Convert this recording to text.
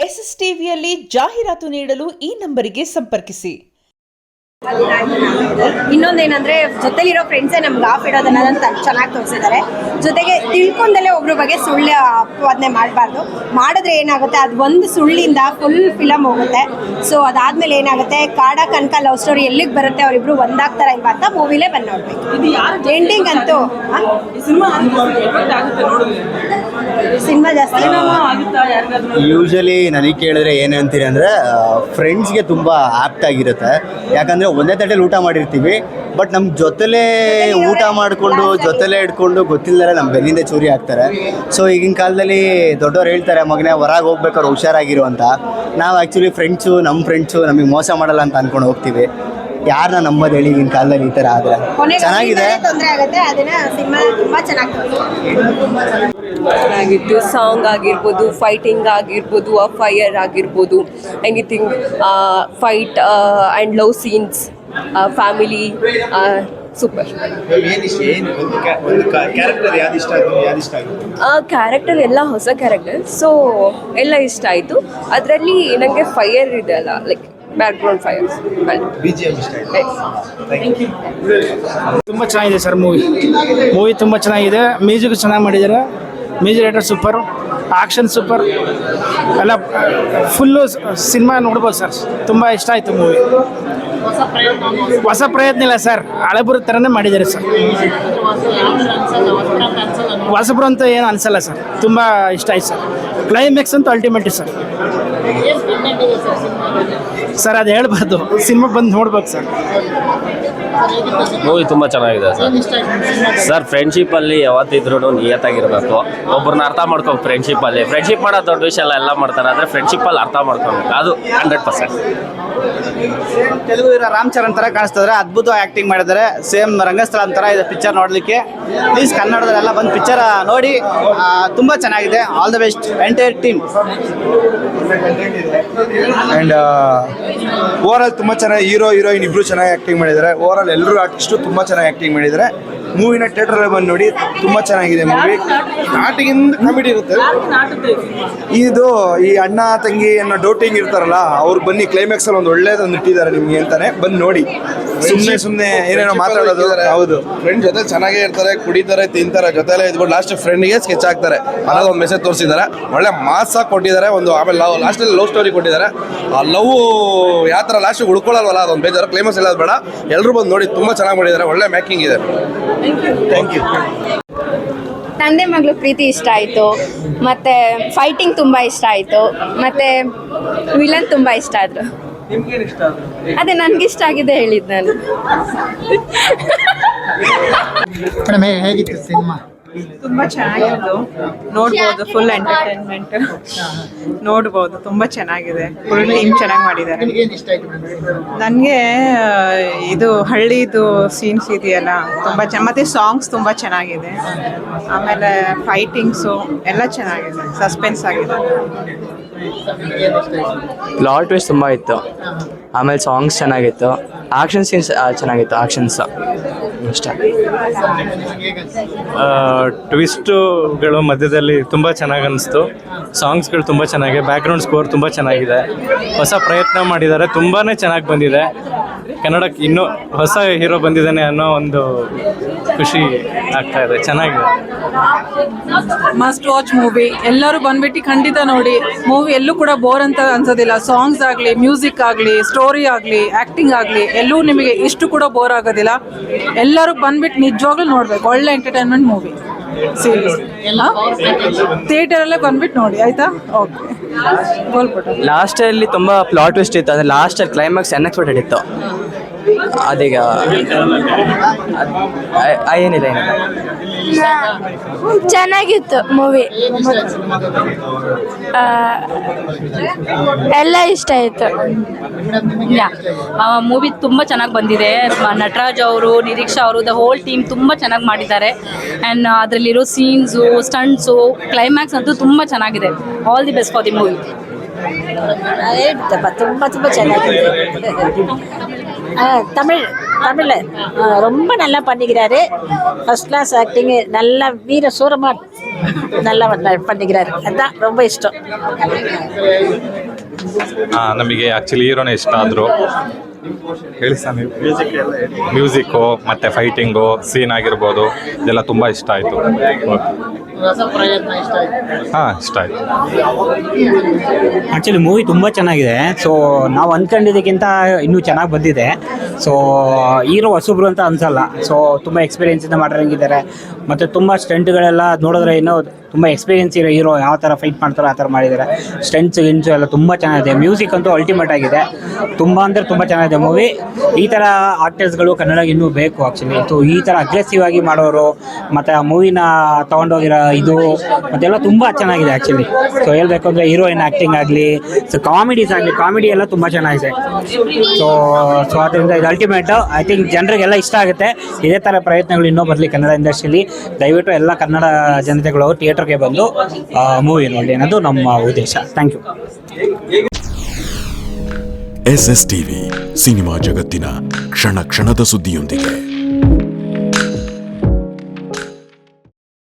SSTVಯಲ್ಲಿ ಜಾಹೀರಾತು ನೀಡಲು ಈ ನಂಬರಿಗೆ ಸಂಪರ್ಕಿಸಿ. ಇನ್ನೊಂದೇನಂದ್ರೆ ಜೊತೆಲಿರೋ ಫ್ರೆಂಡ್ಸೇ ನಮ್ಗೆ ಆಫ್ ಇಡೋದನ್ನ ಚೆನ್ನಾಗಿ ತೋರಿಸಿದ್ದಾರೆ. ಜೊತೆಗೆ ತಿಳ್ಕೊಂಡಲ್ಲೇ ಒಬ್ರ ಬಗ್ಗೆ ಸುಳ್ಳು ಅಪವಾದನೆ ಮಾಡಬಾರ್ದು. ಮಾಡಿದ್ರೆ ಏನಾಗುತ್ತೆ, ಅದು ಒಂದು ಸುಳ್ಳಿಂದ ಫುಲ್ ಫಿಲಮ್ ಹೋಗುತ್ತೆ. ಸೊ ಅದಾದ್ಮೇಲೆ ಏನಾಗುತ್ತೆ, ಕಾಡ ಕನಕ ಲವ್ ಸ್ಟೋರಿ ಎಲ್ಲಿಗೆ ಬರುತ್ತೆ, ಅವರಿಬ್ರು ಒಂದಾಗ್ತಾರ ಇಲ್ವಾ ಅಂತ ಮೂವಿಲೇ ಬಂದು ನೋಡ್ಬೇಕು. ಎಂಡಿಂಗ್ ಅಂತೂ ಸಿನಿಮಾ ಜಾಸ್ತಿ ಯೂಶಲಿ ನನಗೆ ಕೇಳಿದ್ರೆ ಏನು ಅಂತೀರಿ ಅಂದರೆ ಫ್ರೆಂಡ್ಸ್ಗೆ ತುಂಬ ಆ್ಯಪ್ಟ್ ಆಗಿರುತ್ತೆ. ಯಾಕಂದರೆ ಒಂದೇ ತಟ್ಟೆಲಿ ಊಟ ಮಾಡಿರ್ತೀವಿ, ಬಟ್ ನಮ್ಮ ಜೊತೆಲೇ ಊಟ ಮಾಡಿಕೊಂಡು ಜೊತೆಲೇ ಇಟ್ಕೊಂಡು ಗೊತ್ತಿಲ್ಲದೆ ನಮ್ಮ ಬೆನ್ನಿಂದ ಚೂರಿ ಹಾಕ್ತಾರೆ. ಸೊ ಈಗಿನ ಕಾಲದಲ್ಲಿ ದೊಡ್ಡವ್ರು ಹೇಳ್ತಾರೆ, ಮಗನೇ ಹೊರಗೆ ಹೋಗ್ಬೇಕಾದ್ರೆ ಹುಷಾರಾಗಿರು ಅಂತ. ನಾವು ಆ್ಯಕ್ಚುಲಿ ನಮ್ಮ ಫ್ರೆಂಡ್ಸು ನಮಗೆ ಮೋಸ ಮಾಡಲ್ಲ ಅಂತ ಅಂದ್ಕೊಂಡು ಹೋಗ್ತೀವಿ. ಯಾರನ್ನ ನಂಬೋದು ಹೇಳಿ ಈಗಿನ ಕಾಲದಲ್ಲಿ ಈ ಥರ ಆದರೆ ಚೆನ್ನಾಗಿದೆ. ತೊಂದರೆ ಆಗುತ್ತೆ. ಅದನ್ನ ಸಿನಿಮಾ ತುಂಬ ಚೆನ್ನಾಗಿತ್ತು. ಸಾಂಗ್ ಆಗಿರ್ಬೋದು, ಫೈಟಿಂಗ್ ಆಗಿರ್ಬೋದು, ಫೈರ್ ಆಗಿರ್ಬೋದು, anything, fight and love scenes, family, super. Character ಎಲ್ಲ ಹೊಸ ಕ್ಯಾರೆಕ್ಟರ್, ಸೊ ಎಲ್ಲ ಇಷ್ಟ ಆಯಿತು. ಅದರಲ್ಲಿ ನನಗೆ ಫೈರ್ ಇದೆ ಅಲ್ಲ, ಲೈಕ್ ಬ್ಯಾಕ್ಗ್ರೌಂಡ್ ಫೈರ್ಸ್. ತುಂಬ ಚೆನ್ನಾಗಿದೆ ಸರ್ ಮೂವಿ ತುಂಬ ಚೆನ್ನಾಗಿದೆ. ಮ್ಯೂಸಿಕ್ ಚೆನ್ನಾಗಿ ಮಾಡಿದ್ದಾರೆ, music director super, action super, ಎಲ್ಲ ಫುಲ್ಲು ಸಿನಿಮಾ ನೋಡ್ಬೋದು ಸರ್. ತುಂಬ ಇಷ್ಟ ಆಯಿತು ಮೂವಿ. ಹೊಸ ಪ್ರಯತ್ನ ಇಲ್ಲ ಸರ್, ಹಳೆಬರು ಥರನೇ ಮಾಡಿದ್ದಾರೆ ಸರ್. ಹೊಸಬ್ರು ಅಂತ ಏನು ಅನಿಸಲ್ಲ ಸರ್, ತುಂಬ ಇಷ್ಟ ಆಯ್ತು ಸರ್. ಕ್ಲೈಮ್ಯಾಕ್ಸ್ ಅಂತೂ ಅಲ್ಟಿಮೇಟ್ ಸರ್. ಸರ್ ಅದು ಹೇಳ್ಬಾರ್ದು, ಸಿನಿಮಾ ಬಂದು ನೋಡ್ಬೇಕು ಸರ್. ಮೂವಿ ತುಂಬ ಚೆನ್ನಾಗಿದೆ ಸರ್. ಫ್ರೆಂಡ್ಶಿಪ್ಪಲ್ಲಿ ಯಾವತ್ತಿದ್ರೂ ನಿಯತ್ತಾಗಿರಬೇಕು. ಒಬ್ಬರನ್ನ ಅರ್ಥ ಮಾಡ್ಕೋಬೇಕು. ಫ್ರೆಂಡ್ಶಿಪ್ಪಲ್ಲಿ ಫ್ರೆಂಡ್ಶಿಪ್ ಮಾಡೋದು ದೊಡ್ಡ ವಿಷಯ ಎಲ್ಲ ಮಾಡ್ತಾರೆ, ಆದರೆ ಫ್ರೆಂಡ್ಶಿಪ್ಪಲ್ಲಿ ಅರ್ಥ ಮಾಡ್ಕೋಬೇಕು, ಅದು 100%. ತೆಲುಗು ಇರೋ ರಾಮ್ ಚರಣ್ ಥರ ಕಾಣಿಸ್ತಿದ್ರೆ ಅದ್ಭುತ ಆ್ಯಕ್ಟಿಂಗ್ ಮಾಡಿದ್ದಾರೆ. ಸೇಮ್ ರಂಗಸ್ಥಳ ಅಂತರ ಇದೆ ಪಿಕ್ಚರ್ ನೋಡಲಿಕ್ಕೆ. ಪ್ಲೀಸ್ ಕನ್ನಡದಲ್ಲೆಲ್ಲ ಬಂದು ಪಿಕ್ಚರ್ ನೋಡಿ. ತುಂಬ ಚೆನ್ನಾಗಿದೆ. All the best entire team. And overall ತುಂಬ ಚೆನ್ನಾಗಿ ಹೀರೋ ಹೀರೋಯಿನ್ ಇಬ್ಬರು ಚೆನ್ನಾಗಿ ಆ್ಯಕ್ಟಿಂಗ್ ಮಾಡಿದ್ದಾರೆ. ಓವರಾಲ್ ಎಲ್ಲರೂ ಆರ್ಟಿಸ್ಟು ತುಂಬ ಚೆನ್ನಾಗಿ ಆ್ಯಕ್ಟಿಂಗ್ ಮಾಡಿದ್ದಾರೆ. ಮೂವಿನ ಥಿಯೇಟ್ರಲ್ಲಿ ಬಂದು ನೋಡಿ, ತುಂಬ ಚೆನ್ನಾಗಿದೆ ಮೂವಿ. ಸ್ಟಾರ್ಟಿಂಗಿಂದ ಕಾಮಿಡಿ ಇರುತ್ತೆ. ಇದು ಈ ಅಣ್ಣ ತಂಗಿ ಅನ್ನೋ ಡೌಟಿಂಗ್ ಇರ್ತಾರಲ್ಲ, ಅವ್ರು ಬನ್ನಿ ಕ್ಲೈಮ್ಯಾಕ್ಸಲ್ಲಿ ಒಂದು ಒಳ್ಳೇದೊಂದು ಇಟ್ಟಿದ್ದಾರೆ ನಿಮಗೆ ಅಂತಾನೆ ಬಂದು ನೋಡಿ. ಸುಮ್ಮನೆ ಏನೇನೋ ಮಾತಾಡೋದು. ಹೌದು, ಫ್ರೆಂಡ್ ಜೊತೆ ಚೆನ್ನಾಗೇ ಇರ್ತಾರೆ, ಕುಡಿತಾರೆ, ತಿಂತಾರೆ, ಜೊತೆಲೇ ಇದ್ಕೊಂಡು ಲಾಸ್ಟ್ ಫ್ರೆಂಡ್ಗೆ ಸ್ಕೆಚ್ ಆಗ್ತಾರೆ ಅನ್ನೋದು ಒಂದು ಮೆಸೇಜ್ ತೋರಿಸಿದ್ದಾರೆ. ಒಳ್ಳೆ ಮಾಸಾಗಿ ಕೊಟ್ಟಿದ್ದಾರೆ. ಒಂದು ಆಮೇಲೆ ಲಾಸ್ಟಲ್ಲಿ ಲವ್ ಸ್ಟೋರಿ ಕೊಟ್ಟಿದ್ದಾರೆ. ಆ ಲವ್ ಯಾವ ಥರ ಲಾಸ್ಟಿಗೆ ಉಳ್ಕೊಳ್ಳಲ್ವಲ್ಲ, ಅದೊಂದು ಬೇಜಾರು. ಕ್ಲೈಮ್ಯಾಕ್ಸ್ ಎಲ್ಲ ಬೇಡ, ಎಲ್ಲರೂ ಬಂದು ನೋಡಿ. ತುಂಬ ಚೆನ್ನಾಗಿ ಮಾಡಿದ್ದಾರೆ. ಒಳ್ಳೆ ಮೇಕಿಂಗ್ ಇದೆ. Thank you. ತಂದೆ ಮಗಳು ಪ್ರೀತಿ ಇಷ್ಟ ಆಯಿತು, ಮತ್ತು ಫೈಟಿಂಗ್ ತುಂಬ ಇಷ್ಟ ಆಯಿತು, ಮತ್ತು ವಿಲನ್ ತುಂಬ ಇಷ್ಟ ಆದರು. ಅದೇ ನನಗಿಷ್ಟ ಆಗಿದೆ ಹೇಳಿದ್ದು ನಾನು. ಹೇಗಿತ್ತು ಸಿನಿಮಾ? ತುಂಬ ಚೆನ್ನಾಗಿತ್ತು, ನೋಡ್ಬೋದು. ಫುಲ್ ಎಂಟರ್ಟೈನ್ಮೆಂಟ್ ನೋಡ್ಬೋದು. ತುಂಬ ಚೆನ್ನಾಗಿದೆ. ಫುಲ್ ಟೀಮ್ ಚೆನ್ನಾಗಿ ಮಾಡಿದ್ದಾರೆ. ನನಗೆ ಇದು ಹಳ್ಳಿದು ಸೀನ್ಸ್ ಇದೆಯಲ್ಲ ತುಂಬ ಮತ್ತು ಸಾಂಗ್ಸ್ ತುಂಬ ಚೆನ್ನಾಗಿದೆ. ಆಮೇಲೆ ಫೈಟಿಂಗ್ಸು ಎಲ್ಲ ಚೆನ್ನಾಗಿದೆ. ಸಸ್ಪೆನ್ಸ್ ಆಗಿದೆ. ಪ್ಲಾಟ್ ಟ್ವಿಸ್ಟ್ ತುಂಬ ಇತ್ತು. ಆಮೇಲೆ ಸಾಂಗ್ಸ್ ಚೆನ್ನಾಗಿತ್ತು. ಆಕ್ಷನ್ ಸೀನ್ಸ್ ಚೆನ್ನಾಗಿತ್ತು. ಆಕ್ಷನ್ಸ್ ಇಷ್ಟ. ಟ್ವಿಸ್ಟುಗಳು ಮಧ್ಯದಲ್ಲಿ ತುಂಬ ಚೆನ್ನಾಗಿ ಅನಿಸ್ತು. ಸಾಂಗ್ಸ್ಗಳು ತುಂಬ ಚೆನ್ನಾಗಿದೆ. ಬ್ಯಾಕ್ಗ್ರೌಂಡ್ ಸ್ಕೋರ್ ತುಂಬ ಚೆನ್ನಾಗಿದೆ. ಹೊಸ ಪ್ರಯತ್ನ ಮಾಡಿದ್ದಾರೆ, ತುಂಬಾ ಚೆನ್ನಾಗಿ ಬಂದಿದೆ. ಕನ್ನಡಕ್ಕೆ ಇನ್ನೂ ಹೊಸ ಹೀರೋ ಬಂದಿದ್ದಾನೆ ಅನ್ನೋ ಒಂದು ಖುಷಿ ಆಗ್ತಾ ಇದೆ. ಚೆನ್ನಾಗಿದೆ. Must watch movie. ಎಲ್ಲರೂ ಬಂದ್ಬಿಟ್ಟು ಖಂಡಿತ ನೋಡಿ. ಮೂವಿ ಎಲ್ಲೂ ಕೂಡ ಬೋರ್ ಅಂತ ಅನ್ಸೋದಿಲ್ಲ. ಸಾಂಗ್ಸ್ ಆಗಲಿ, ಮ್ಯೂಸಿಕ್ ಆಗಲಿ, ಸ್ಟೋರಿ ಆಗಲಿ, ಆ್ಯಕ್ಟಿಂಗ್ ಆಗಲಿ, ಎಲ್ಲೂ ನಿಮಗೆ ಇಷ್ಟು ಕೂಡ ಬೋರ್ ಆಗೋದಿಲ್ಲ. ಎಲ್ಲರೂ ಬಂದ್ಬಿಟ್ಟು ನಿಜವಾಗ್ಲೂ ನೋಡ್ಬೇಕು. ಒಳ್ಳೆ ಎಂಟರ್ಟೈನ್ಮೆಂಟ್ ಮೂವಿ. ಸೀರೀಸ್ ಥಿಯೇಟರಲ್ಲೇ ಬಂದ್ಬಿಟ್ಟು ನೋಡಿ, ಆಯಿತಾ? ಓಕೆ. ಲಾಸ್ಟಲ್ಲಿ ತುಂಬ ಪ್ಲಾಟ್ ಟ್ವಿಸ್ಟ್ ಇತ್ತು. ಅಂದರೆ ಲಾಸ್ಟಲ್ಲಿ ಕ್ಲೈಮ್ಯಾಕ್ಸ್ ಅನ್ಎಕ್ಸ್ಪೆಕ್ಟೆಡ್ ಇತ್ತು. ಅದೀಗ ಏನಿಲ್ಲ ಚೆನ್ನಾಗಿತ್ತು ಮೂವಿ. ಎಲ್ಲ ಇಷ್ಟ ಆಯಿತು. ಮೂವಿ ತುಂಬ ಚೆನ್ನಾಗಿ ಬಂದಿದೆ. ನಟರಾಜ್ ಅವರು, ನಿರೀಕ್ಷಾ ಅವರು, ದ ಹೋಲ್ ಟೀಮ್ ತುಂಬ ಚೆನ್ನಾಗಿ ಮಾಡಿದ್ದಾರೆ. ಆ್ಯಂಡ್ ಅದರಲ್ಲಿರೋ ಸೀನ್ಸು, ಸ್ಟಂಟ್ಸು, ಕ್ಲೈಮ್ಯಾಕ್ಸ್ ಅಂತೂ ತುಂಬ ಚೆನ್ನಾಗಿದೆ. All the best for the movie. ತುಂಬ ಚೆನ್ನಾಗಿದೆ. தமிழ் ரொம்ப நல்லா பண்ணிக்கிறாரு. First class acting. நல்ல வீர சூரமா நல்லா பண்ணிக்கிறாரு அதான் ரொம்ப இஷ்டம். ನಮಗೆ ಆ್ಯಕ್ಚುಲಿ ಹೀರೋನೇ ಇಷ್ಟ ಆದರು. ಹೇಳಿ ಸರ್ ನೀವು. ಮ್ಯೂಸಿಕ್ಕು ಮತ್ತು ಫೈಟಿಂಗು ಸೀನ್ ಆಗಿರ್ಬೋದು ಇದೆಲ್ಲ ತುಂಬ ಇಷ್ಟ ಆಯಿತು. ಹಾಂ, ಇಷ್ಟ ಆಯಿತು. ಆ್ಯಕ್ಚುಲಿ ಮೂವಿ ತುಂಬ ಚೆನ್ನಾಗಿದೆ. ಸೊ ನಾವು ಅಂದ್ಕೊಂಡಿದ್ದಕ್ಕಿಂತ ಇನ್ನೂ ಚೆನ್ನಾಗಿ ಬಂದಿದೆ. ಸೊ ಹೀರೋ ಹೊಸಬ್ರು ಅಂತ ಅನ್ಸಲ್ಲ. ಸೊ ತುಂಬ ಎಕ್ಸ್ಪೀರಿಯೆನ್ಸಿಂದ ಮಾಡಿರಂಗಿದ್ದಾರೆ. ಮತ್ತು ತುಂಬ ಸ್ಟಂಟ್ಗಳೆಲ್ಲ ನೋಡಿದ್ರೆ ಇನ್ನೂ ತುಂಬ ಎಕ್ಸ್ಪೀರಿಯೆನ್ಸ್ ಇರೋ ಹೀರೋ ಯಾವ ಥರ ಫೈಟ್ ಮಾಡ್ತಾರೋ ಆ ಥರ ಮಾಡಿದ್ದಾರೆ. ಸ್ಟಂಟ್ಸ್ ಗಿಂಟ್ಸು ಎಲ್ಲ ತುಂಬ ಚೆನ್ನಾಗಿದೆ. ಮ್ಯೂಸಿಕ್ ಅಂತೂ ಅಲ್ಟಿಮೇಟ್ ಆಗಿದೆ. ತುಂಬ ಅಂದರೆ ತುಂಬ ಚೆನ್ನಾಗಿದೆ ಮೂವಿ. ಈ ಥರ ಆರ್ಟಿಸ್ಟ್ಗಳು ಕನ್ನಡಕ್ಕೆ ಇನ್ನೂ ಬೇಕು ಆ್ಯಕ್ಚುಲಿ. ಸೊ ಈ ಥರ ಅಗ್ರೆಸಿವ್ ಆಗಿ ಮಾಡೋರು ಮತ್ತು ಆ ಮೂವಿನ ತೊಗೊಂಡೋಗಿರೋ ಇದು ಮತ್ತೆಲ್ಲ ತುಂಬ ಚೆನ್ನಾಗಿದೆ ಆ್ಯಕ್ಚುಲಿ. ಸೊ ಹೇಳಬೇಕು ಅಂದರೆ ಹೀರೋಯಿನ್ ಆ್ಯಕ್ಟಿಂಗ್ ಆಗಲಿ, ಸೊ ಕಾಮಿಡೀಸ್ ಆಗಲಿ, ಕಾಮಿಡಿ ಎಲ್ಲ ತುಂಬ ಚೆನ್ನಾಗಿದೆ. ಸೊ ಅದರಿಂದ ಇದು ಅಲ್ಟಿಮೇಟು. ಐ ಥಿಂಕ್ ಜನರಿಗೆಲ್ಲ ಇಷ್ಟ ಆಗುತ್ತೆ. ಇದೇ ಥರ ಪ್ರಯತ್ನಗಳು ಇನ್ನೂ ಬರಲಿ ಕನ್ನಡ ಇಂಡಸ್ಟ್ರಿಯಲ್ಲಿ. ದಯವಿಟ್ಟು ಎಲ್ಲ ಕನ್ನಡ ಜನತೆಗಳು ಥಿಯೇಟರ್ಗೆ ಬಂದು ಮೂವಿ ನೋಡಿ ಅನ್ನೋದು ನಮ್ಮ ಉದ್ದೇಶ. Thank you. SS TV cinema ಜಗತ್ತಿನ ಕ್ಷಣ ಕ್ಷಣದ ಸುದ್ದಿಯೊಂದಿಗೆ.